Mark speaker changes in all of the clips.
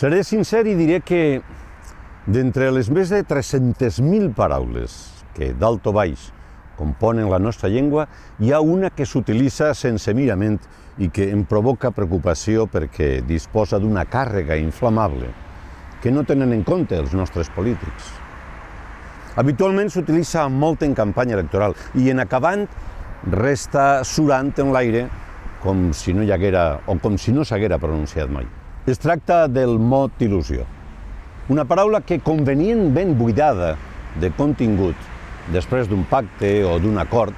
Speaker 1: Seré sincer i diré que d'entre les més de 300.000 paraules que d'alt o baix componen la nostra llengua, hi ha una que s'utilitza sense mirament i que em provoca preocupació perquè disposa d'una càrrega inflamable que no tenen en compte els nostres polítics. Habitualment s'utilitza molt en campanya electoral i en acabant resta surant en l'aire com si no hi haguera o com si no s'haguera pronunciat mai. Es tracta del mot il·lusió, una paraula que convenientment buidada de contingut després d'un pacte o d'un acord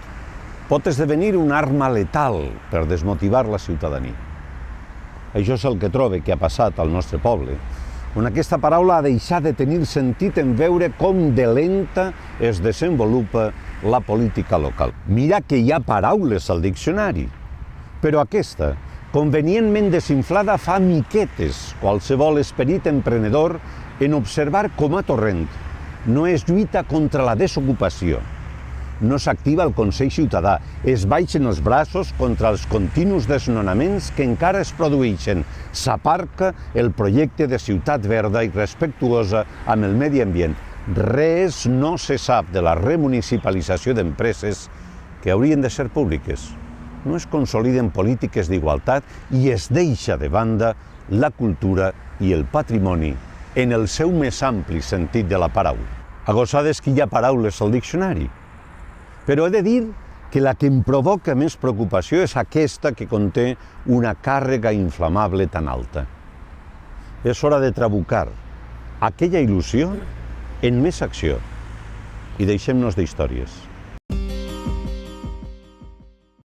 Speaker 1: pot esdevenir una arma letal per desmotivar la ciutadania. Això és el que trobo que ha passat al nostre poble, on aquesta paraula ha deixat de tenir sentit en veure com de lenta es desenvolupa la política local. Mira que hi ha paraules al diccionari, però aquesta, convenientment desinflada, fa miquetes qualsevol esperit emprenedor en observar com a torrent no es lluita contra la desocupació, no s'activa el Consell Ciutadà, es baixen els braços contra els continus desnonaments que encara es produeixen, s'aparca el projecte de ciutat verda i respectuosa amb el medi ambient. Res no se sap de la remunicipalització d'empreses que haurien de ser públiques. No es consoliden polítiques d'igualtat i es deixa de banda la cultura i el patrimoni en el seu més ampli sentit de la paraula. A gossades que hi ha paraules al diccionari. Però he de dir que la que em provoca més preocupació és aquesta que conté una càrrega inflamable tan alta. És hora de trabucar aquella il·lusió en més acció i deixem-nos d'històries.